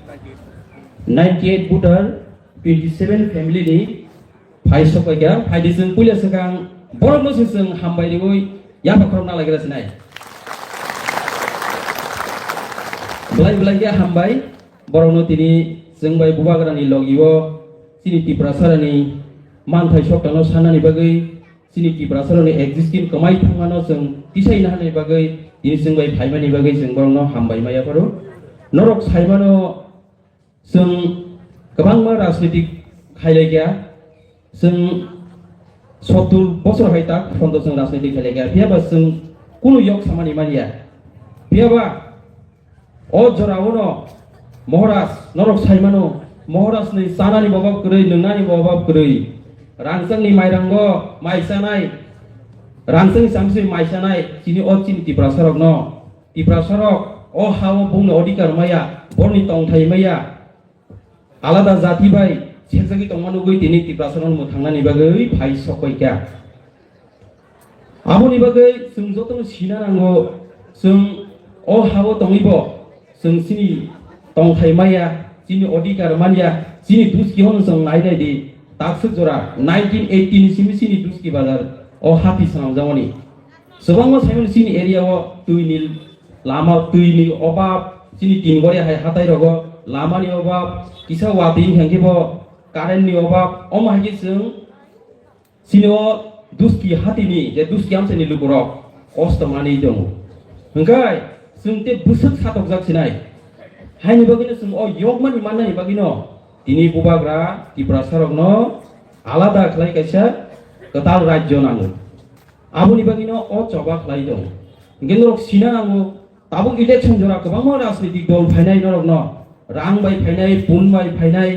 98 voter 27 family ni phai sokai ga phai di sung puila sakang borok no sung hambai ni oi ya pakrom na lagi rasnai belai ga hambai borok no tini sung bai bubagra ni logiwo sini tiprasara ni manthai sokta no sana ni bagai sini tiprasara ni existing kamai thangano sung tisai na ni bagai ini sung bai phai mani bagai sung borok no hambai maya paru norok saimano sung गोबां मा राजनीतिक खायलायग्या जों 70 বছর हायता फन्द जों राजनीतिक खायलायग्या बियाबा जों कुनु यक सामानि मानिया बियाबा अ जरावनो महाराज नरक सायमानो महाराज नि सानानि बाबा गरै नोंनानि बाबा गरै रांसंनि माइरंगो माइसानाय रांसंनि सामसि माइसानाय जिनि अ चिनि तिप्रासरक न तिप्रासरक अ हाव बुंनो अधिकार माया बरनि तंथाय माया आलादा जाति बाय सेरजागि तंमानुगै दिनै तिप्रासरन मोथांनानि बागै फाइ सकायगा आबोनि बागै जों जतन सिना नांगौ जों अ हाबो तंइबो जों सिनि तंथाय माया जिनि अधिकार मानिया जिनि दुस्की हन जों नायनाय दि ताकसु जरा 1918 नि सिनि दुस्की बाजार अ हापि सानाव जावनि सबांमा साइमन सिनि एरियाव तुइनि लामा तुइनि अभाब सिनि तिनगरे हाथाय रगो लामानि अभाब किसा वादिं हेंगिबो कारेन्टनि अभाब अमाहागि जों सिनो दुस्की हातिनि जे दुस्की आमसेनि लुगुरक कस्त मानि दं ओंखाय जों ते बुसक सातक जाखिनाय हायनि बागिनो जों अ यगमानि माननानि बागिनो दिनै बुबाग्रा तिप्रासरकनो आलादा खलाय कायसा गताल राज्य नांगौ आबुनि बागिनो अ चबा खलाय दं गेनरक सिना नांगौ ताबो इलेक्शन जरा गोबां राजनीतिक दल फायनाय नरक न रां बाय फायनाय पुन बाय फायनाय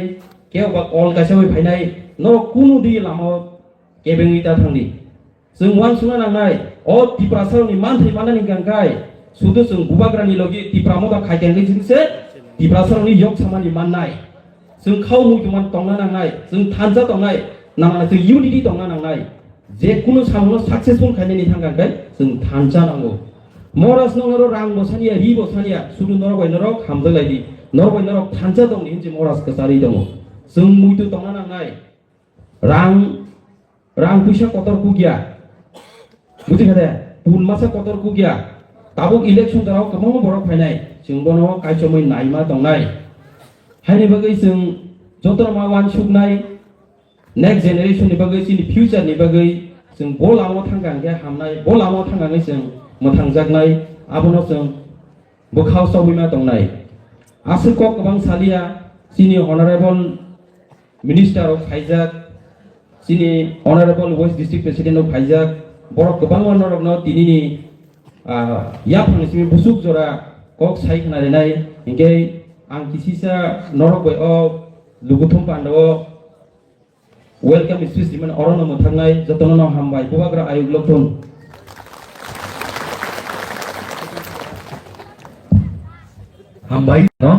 केवबा कल गासे बाय फायनाय न कुनु दी लामा केबेंगिता थांनि जों वान सुना नांनाय अ तिप्रासरनि मानथै मानानि गांगाय सुदु जों बुबाग्रानि लगे तिप्रामोदा खायकेंगै जिंसे तिप्रासरनि यक सामानि माननाय जों खाव मुइदुमान तंना नांनाय जों थानजा तंनाय नांना जों इउनिटि तंना नांनाय जे कुनु सामनो सक्सेसफुल खायनायनि थांगांगाय जों थानजा नांगौ मरास नंगरो रां बसानिया रि बसानिया सुदु नरबाय नरक हामदलायदि नरबाय नरक थानजा दं हिनजे मरास कसारि दं जों मुइदु तंना नांनाय रां फैसा कतर कुगिया बुजिखादे पुन मासा कतर कुगिया ताबो इलेक्शन दाराव गोबां बरक फायनाय जों बनो कायचमै नायमा दंनाय हायनि बागै जों जतर मावान सुगनाय नेक्स्ट जेनेरेशन नि बागै जोंनि फ्यूचर नि बागै जों बलामाव थांगांगे हामनाय बलामाव थांगांगे जों मोथांजागनाय आबनो जों बोखाव सावबिमा दंनाय आसुक गोबां सालिया सिनि अनारेबल मिनिस्टार अफ हाइजाक सिनि अनारेबल वेस्ट डिस्ट्रिक्ट प्रेसिडेंट अफ हाइजाक बरक गोबां अनरकनो दिनिनि या फांसिनि बुसुक जरा कक साइ खनायनाय इंगे आं किसिसा नरकबै अ लुगुथुम पांडव वेलकाम स्पीच दिमन अरनो मोथांनाय जतननो हामबाय बुबाग्रा आयुग लखन हामबाय न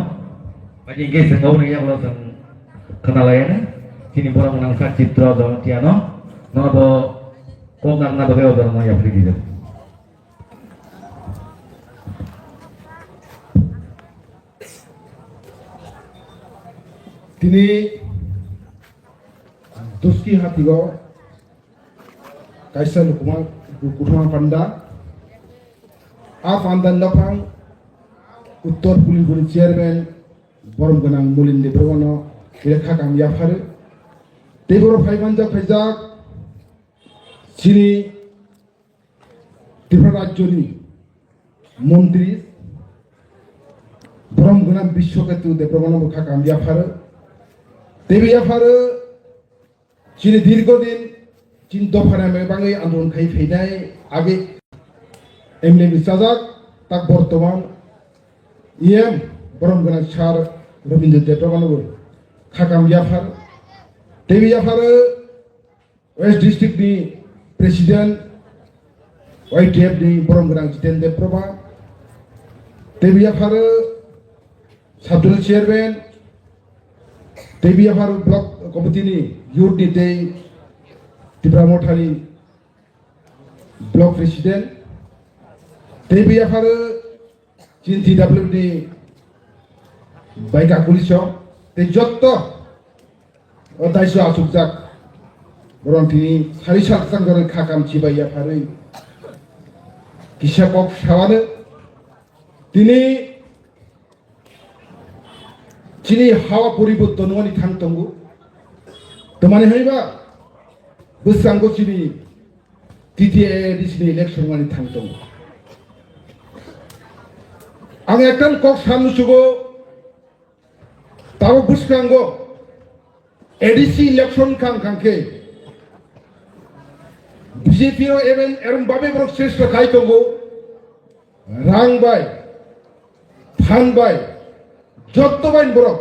बायदि गेजें गावनि याब्ला जों खोनालायानो दिनै बर' मुंदांखा चित्र जयन्तिया न नबो कमनांना बगे अदरनो याफ्रिगिजों दिनै दुस्की हातिगो कायसा लुकुमा पान्डा आ पान्डा नफां उत्तर पुलिसनि चेयारमेन बरम गोनां मुलिन देब्रगनो रेखा कामयाफार देबर फाइबानजा फाइजाक सिनि त्रिपुरा राज्यनि मन्त्री बरम गोनां बिश्वकेतु देब्रगनो रेखा कामयाफार देबियाफार सिनि दीर्घदिन चिन दफाना मेबाङै आन्दोलन खाय फैनाय आगे एमले बिसाजाक ताक बर्तमान इएम बरम गोनां सार रवीन्द्र देब्रगनो खाकाम याफार देवी याफार वेस्ट डिस्ट्रिक्ट नि प्रेसिडेंट वाईटीएफ नि बरम गोनां जितेन देब्रबा देवी याफार साबदुल चेयरमैन देवी याफार ब्लॉक कमिटी नि यूथ नि दे त्रिपुरा मोठानि ब्लॉक प्रेसिडेंट देवी याफार जिन TW नि বাইকা পুলিশ তে যত দায়িত্ব আসুক যাক বরং তিনি সারি সাতসাং ধরে খাকাম চিবাইয়া ফারই কৃষক সাওয়ানো তিনি চিনি হাওয়া পরিবর্তন মানি থাংতঙ্গু তো মানে হইবা বসাঙ্গো চিনি তৃতীয় এডিশনে ইলেকশন মানি থাংতঙ্গু आं एकटान कक सानुसुगो ताबो बुसखांगो एडीसी इलेक्शन खांखे बीजेपी रो एवं एरम बाबे ब्रक श्रेष्ठ खाइतंगो रां बाय फान बाय जत्तो बाइन ब्रक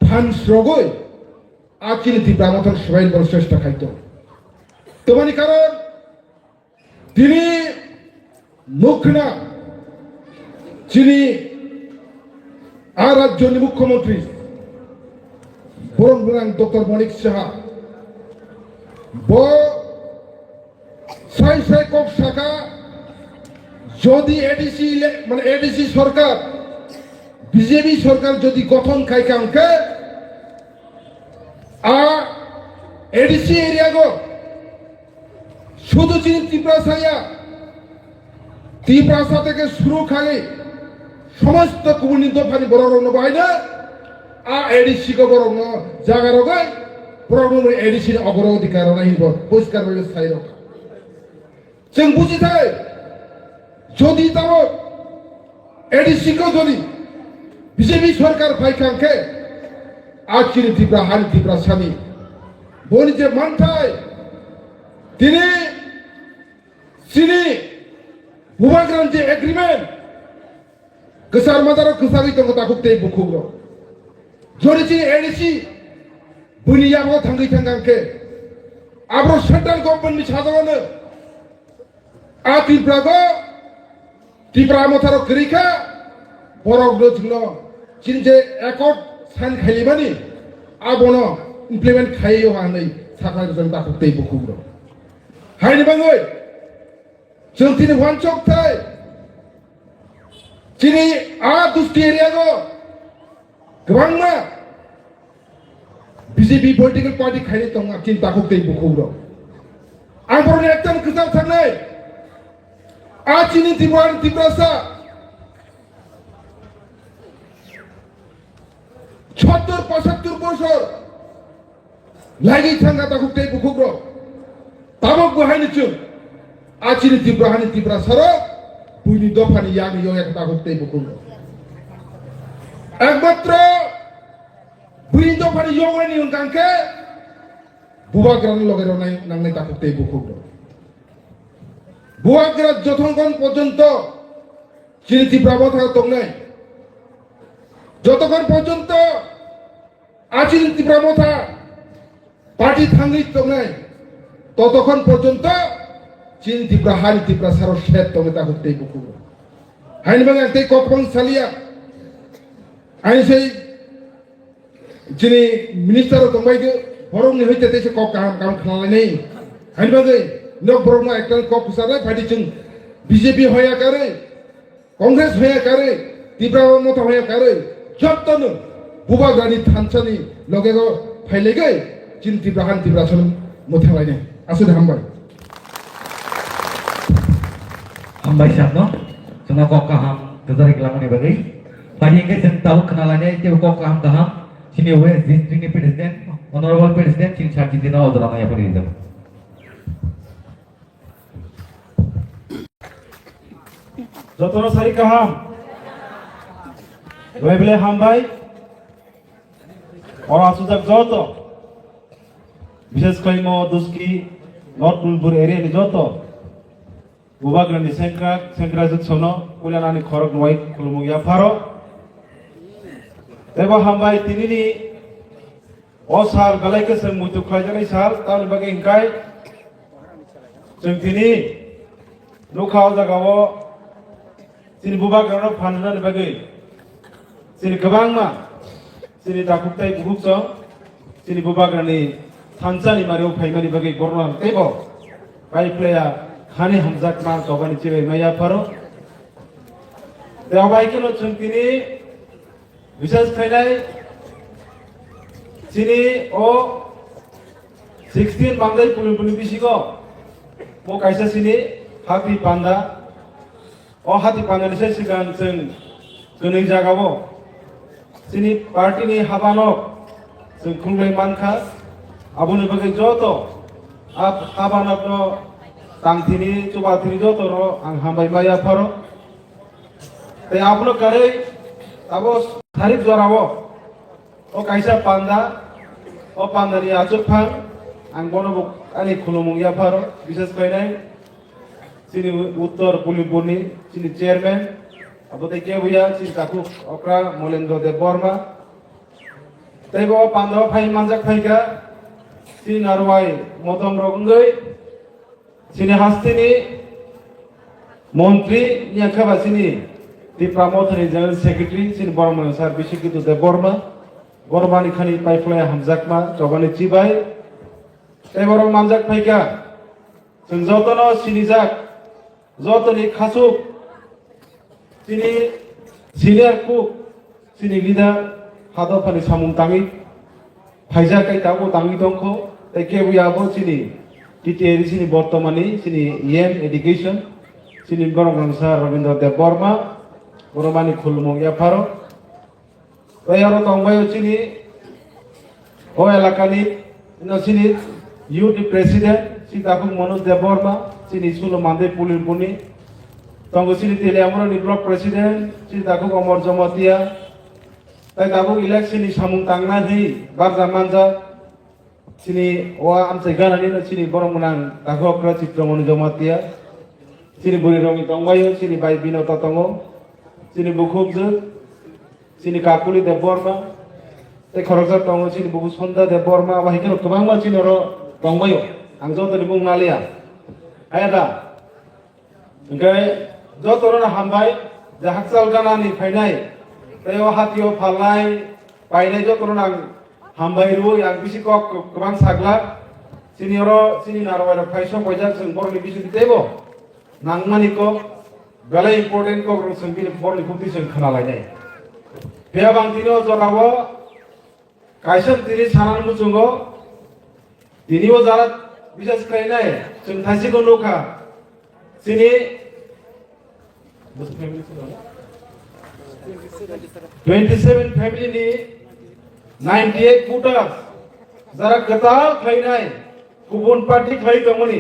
फान स्रगोय आचिन तिब्रा मथन सबाइन ब्रक श्रेष्ठ खाइतो तमानि कारण तिनी मुखना যিনি আর রাজ্যের মুখ্যমন্ত্রী বরং ডক্টর মনিক সাহা সাই সাই কক শাখা যদি এডিসি মানে এডিসি সরকার বিজেপি সরকার যদি গঠন খাইকে অঙ্কে এডিসি এরিয়া গো শুধু যিনি ত্রিপ্রাসা থেকে শুরু খালি সমস্ত কুমনি দফানি বড় রং বাইনা এডিসি কো বড় জায়গা রগাই বড় এডিসি অগ্রাধিকার নাহিব পরিষ্কার ভাবে স্থায়ী রক্ষা जों বুঝিথাই যদি তাও এডিসি কো যদি বিজেপি সরকার ফাইখাংকে আচিনি ত্রিপুরা হানি ত্রিপুরা সানি বনি যে মানথাই তিনি বুবাগ্রাম যে agreement গোসার mother grocery দङ তাকুতে বুখুগ্র জরিচি ADC বুনিয়াবো থাঙ্গি থাঙ্গাंखे আব্রো central government নি সাজানো ত্রিপুরাগো ত্রিপুরা মথার গরিখা বরগ্র ছিল চিনজে একট সাইন খাইলিবানি আবনো ইমপ্লিমেন্ট খাইयो हानै साखा जों ताकुते बुखुग्र हायनि बाङै जों दिनै वानचक थाय दिनै दुस्ति एरियागो गोबांना बिजेपि पलिटिकल पार्टी खायनि दङ चिन ताकुते बुखुग्र आं बरनि एकदम गोजाव थांनाय चिनि ত্রিপুরাসা ৭০-৭৫ বছর লাগি থাঙ্গা তাকুতে বুখুগ্র তাবক বহাইনিচু আচিনি ত্রিপুরাহানি ত্রিপুরাসার বুইনি দফানি ইয়ানি ইয়ং এক তাকুতে বুখুগ্র একমাত্র বুইনি দফানি ইয়ংনি অঙ্কাঙ্কে বুবাগ্রান লগের নাংনাই তাকুতে বুখুগ্র বুবাগ্রা যতক্ষণ পর্যন্ত চিনি ত্রিপুরা মথা দংনাই যতক্ষণ পর্যন্ত আচিনি ত্রিপুরা মথা পার্টি থাঙ্গি দংনাই ততক্ষণ পর্যন্ত চিনি ত্রিপুরা হানি ত্রিপুরা সার শেত দংনে তাকুতে বুখুগ্র হাইনি বাঙা তেই ককবং সালিয়া আইনি সেই যিনি মিনিস্টার দংবাইগো বরংনি হইতে তেসে কক কাম খালালাই নেই হাইনি বাঙাই নক বরংনা একটা কক সারাই পার্টি जों বিজেপি হয়া কারে কংগ্রেস হয়া কারে ত্রিপুরা মথা হয়া কারে যতনো বুবাগ্রানি থানসানি লগেগো ফাইলেগै চিনি ত্রিপুরা হানি ত্রিপুরা সার মথা লাইনে আসলে हामबाय साबनो जोंना कक गाहाम गोजारै गलामनि बागै पार्टीके जों ताबो खोनालायनाय जे कक गाहाम गाहाम सिनि वेस्ट डिस्ट्रिक्टनि प्रेसिडेन्ट अनरेबल प्रेसिडेन्ट चिन सार्टि दिनाव अदरानाया फरिदों যতন সারি কাহাম ওইবলে হামবাই और आसुजाक যত বিশেষ করে দুস্কি নর্থ কুলপুর এরিয়া নি যত বুবাগ্রানি সেংক্রা যত সনো কুলানানি খরক নয় খুলমুগিয়া ফারো দেবা হামবাই তিনিনি ও সাল গালাইকে সে মুতু খাইজানাই সাল তার বাগে ইনকাই जों तिनि नुखाव जागावो सिनि बुबाग्रानो फाननानै बागै सिनि गोबांमा सिनि दाकुबथाय बुहुकजों सिनि बुबाग्रानि थानसानि मारियाव फाइमानि बागै बरनाम तेबो बाइप्लेया खानि हमजाक मा गबानि चिबाय माया फारो देवाबायकेनो जों तिनि বিশেষ খাইনাই চিনি ও 16 বাংলায় পুলি বিসিগো ও কাইসা চিনি হাতি পান্ডা ও হাতি পান্ডাनि साय सिगां जों गोनै जागावो चिनि पार्टीनि हाबानक जों खुंलाय मानखा आबुनि बागै जत हाबानकनो तांथिनि चुबाथिनि जतरो आं हामबाय माया फारो ते आपनो करे आबो थारिख जरावो ओ काइसा पान्दा ओ पान्दानि आजुफां आं बनबो आनि खुलुमुया फारो विशेष खायनाय चिनि उत्तर पुलिबुरनि चिनि चेयरमैन अब ते के बुया चिनि काकु अक्रा मलेन्द्र देव बर्मा तैबो पान्दा फाइ मानजाक फाइका चिनि नारवाई मदम रगंगै चिनि हास्तिनि मंत्री नियाखाबा चिनि त्रिपुरा मथनि जनरल सेक्रेटारि चिनि बर्मा सार बिसिकितु देव बर्मा बर्मानि खानि पाइफ्लाय हामजाकमा जगानि चिबाय तैबो मानजाक फाइका जों जतनो सिनिजाक जतनि खासुक चिनि सिनियर कुक चिनि लिडार हादरफानि सामुं ताङि फाइजाकै दाबो ताङि दंखौ तैके बुयाबो चिनि टिटिआरि चिनि बर्तमानि चिनि एम एडुकेशन चिनि गरंगांसा रवीन्द्र देव बर्मा बरमानि खुलुमु याफारो तैयारो तंबायो चिनि ओ एलाकानि चिनि यूथ प्रेसिडेंट सीताफुं मनोज देव बर्मा चिनि सुलो मान्दे पुलिरपुनि तंगो चिनि तेलियामुरनि ब्लक प्रेसिडेंट सीताफुं अमर जमातिया तै दाबो इलेक्शननि सामुं तांना है बारजा मानजा चिनि ओआ आमसे गानानि चिनि बरमनां दाखो अक्रा चित्रमणि जमातिया चिनि बुरिरंनि तंबायो चिनि बाय बिनता तंगो चिनि बुखुबजो चिनि काकुलि देव बर्मा तै खरगजा तंगो चिनि बुखु सन्दा देव बर्मा बाहिखनो गोबां मानसिनो तंबायो आं जतनि बुंनालिया आयदा ओंखाय जतनो हामबाय जे हाकसाल गानानि फायनाय तैयाव हातियाव फालनाय बायनाय जतनो आं हामबाय रुय आं बिसिको गोबां साग्ला सिनियर सिनि नारवाय फायसो बयजा जों बरनि बिसिनि देबो नांमानिको बेले इम्पोर्टेन्ट को जों बि बरनि खुंथि जों खोनालायनाय बे बांतिनो जरावो कायसन तिनि सानान मुजुंगो दिनिबो जारा विशेष खायनाय जों थासिको नोखा चिनि 27 फैमिलिनि 98 voters जारा गताल खायनाय गुबुन पार्टी खाय दंमोनि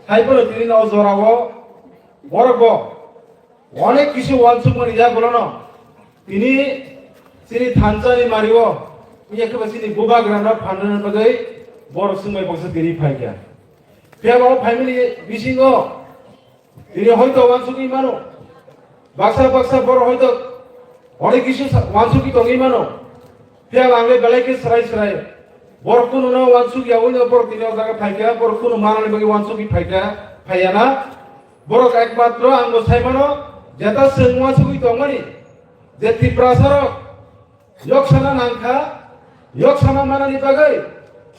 हायबो दिनि नाव जरावो बरगो अनेक किसु वानसुमनि जागोलनो दिनि चिनि थानसानि मारिवो इयाखबा चिनि बुबाग्राना फाननो बगै बर सुंबाय बक्स दिनि फायगा पेबाव फैमिलि बिसिङो दिनि हयतो वानसुकि मानो बाक्सा बाक्सा बर हयतो अनेक किसु वानसुकि दंगि मानो पेब आंले बेलेके सराय सराय बर कुनो वानसुकि आवनो बर दिनि जागा फायगा बर कुनो मानानि बगै वानसुकि फायगा फायाना बर एकमात्र आंगो सायमानो जेता जों वानसुकि दंमोनि जे त्रिपुरासार यक्सना नांखा यक्सना मानानि बगै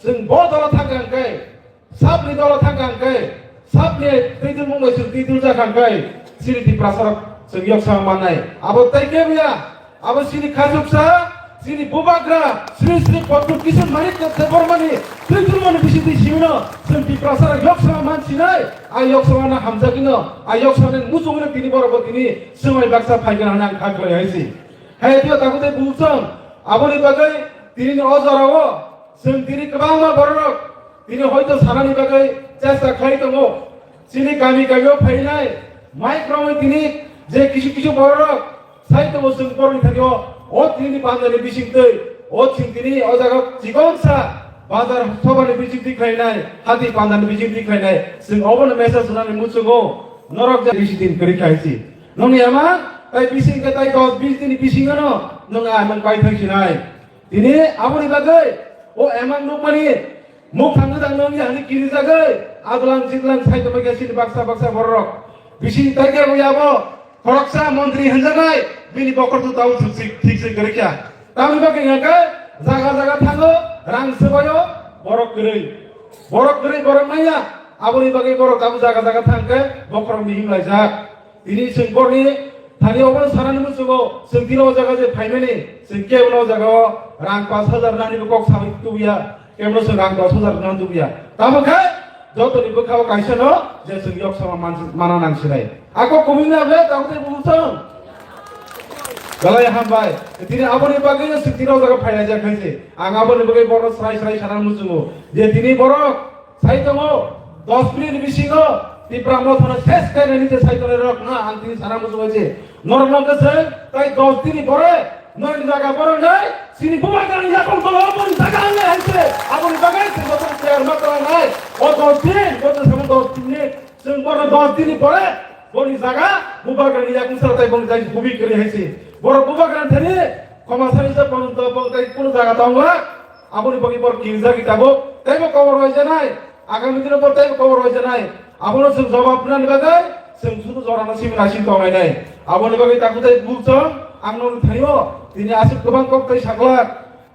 जों बदला थांगांखाय साबनि दला थांगांखाय साबनि दैदुल मुंबाय जों दैदुल जाखांखाय सिरि त्रिपुरासार जों यक्सा मानाय आबो तैके बिया आबो सिरि खाजुबसा सिरि बुबाग्रा श्री श्री पटु किसन मानिक बर्मानि दैदुल माने बिसि दै सिउनो जों त्रिपुरासार यक्सा मानसिनाय आ यक्साना हामजाकिनो आ यक्साने मुजुंनो दिनि बरबो दिनि सोमाय बाक्सा फायगोन होनना आं खाखलाय हायसि हायदियो ताकुते बुजों आबोनि बागै दिनि अजरावो जों दिनि गोबां बररक दिनि हयतो सानानि बागै चेष्टा खालाय दङ चिनि गामि गामियाव फैनाय माइक्रोमै दिनि जे किसु किसु बररक साइतो जों बरनि थाखाय ओ दिनि बाजारनि बिसिंदै ओ दिनि अजागा जिगनसा बाजार सभानि बिसिं दिखायनाय हाति बाजारनि बिसिं दिखायनाय जों अबनो मेसेज होनानै मुसुगो नरक जा बिसिं करिखायसि नंयामा ताई बिसिं के ताई 10 20 दिनि बिसिङनो नङा आमन बाय थांसिनाय दिनि आबोनि बागै ओ एमां नोकमानि मुख थांनो दांनो हानि किरि जागै आगलां जिगलां साइतो बगैसिनि बाक्सा बाक्सा बररक बिसिं ताइके बयाबो खरकसा मन्त्री हनजानाय बिनि बकरतु दाउ ठीक से गरिखा तामनि बागै गाका जागा जागा थाङो रां सोबायो बरक गरै बरक नाया आबोनि बागै बरक दाबो जागा जागा थांके बकर मिहिंलाय जाक दिनि जों बरनि Thani oban sarani musugo sengtino jaga je phaimeni sengke uno jaga rang 5000 nani bukok sabik tuya kemno seng rang 10000 nan tuya tamaka joto ni bukao kaisa no je seng yok sama mana nang sinai ako kumina be taute bumsang galai hambai tini aboni bagai sengtino jaga phaina ja khaise ang aboni bagai boro srai srai sanan musugo je tini boro sai tongo 10 minit bisingo di pramothana ses kaina nite sai tole rok na ang tini sanan musugo je normal kese tai 10 tini bore noi jaga boro nai sini bubagan yakon ko abon jaga ngai haise aboni bagai sing boto player matra nai o 10 tin boto sama 10 minit sing boro 10 tini bore boni jaga bubagan yakon sartai bong jai bubi kari haise boro bubagan thani komasari sa pon to bong tai kuno jaga tongla aboni bagi bor kirja kitabo tai bo cover hoy janai agami dino bor tai bo cover hoy janai abono sing jawab na bagai sing sudu jorana sim nasi tongai nai aboni bagai takutai bulchong angno thaniyo tini asip gobang kok tai saklar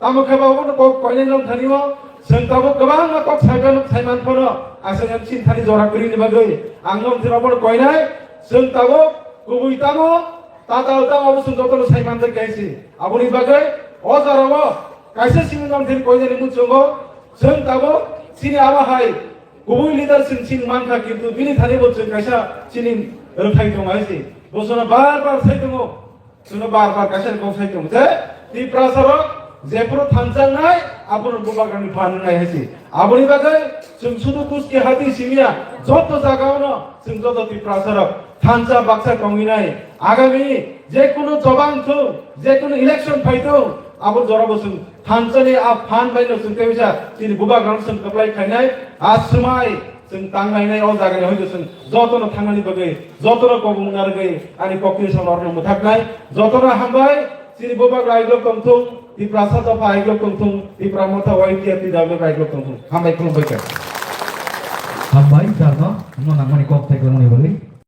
tamo khaba abono kok koine long thaniyo sing tabo gobang kok saiban saiman pono asang sin thani jora kuri ni bagai angno thirabor koinai sing tabo kubui tamo tata utang abo sing jotono saiman tai kaisi aboni bagai o jarabo kaisa sim long thir koine ni muchongo sing tabo sini aba hai kubui leader sing sin manka kintu bini thani bochong kaisa sini rthai tongaisi bosona bar bar sai tongo suno bar bar kaisa ko sai tongo je ti prasarok jepro thamchang nai abon bubagan phan nai haisi aboni bagai sing sudu kuski hati simia joto jagaono sing joto ti prasarok thamcha baksa tongi nai agami je kono jobang thu je kono election phaito abon jorabo sing thamchani a phan baino sing teisa tini bubagan sing kaplai khainai asmai sing tangai nai o jagani hoido sing jotono thangani bagai jotono kobung nargai ani kokni salorno muthaknai jotono hambai sini bobak raiglo kongthung di prasad of raiglo kongthung di pramotha waiti ati dawe raiglo kongthung hambai kulumbai Hambai jarno, no namani kok tai kulumbai bali.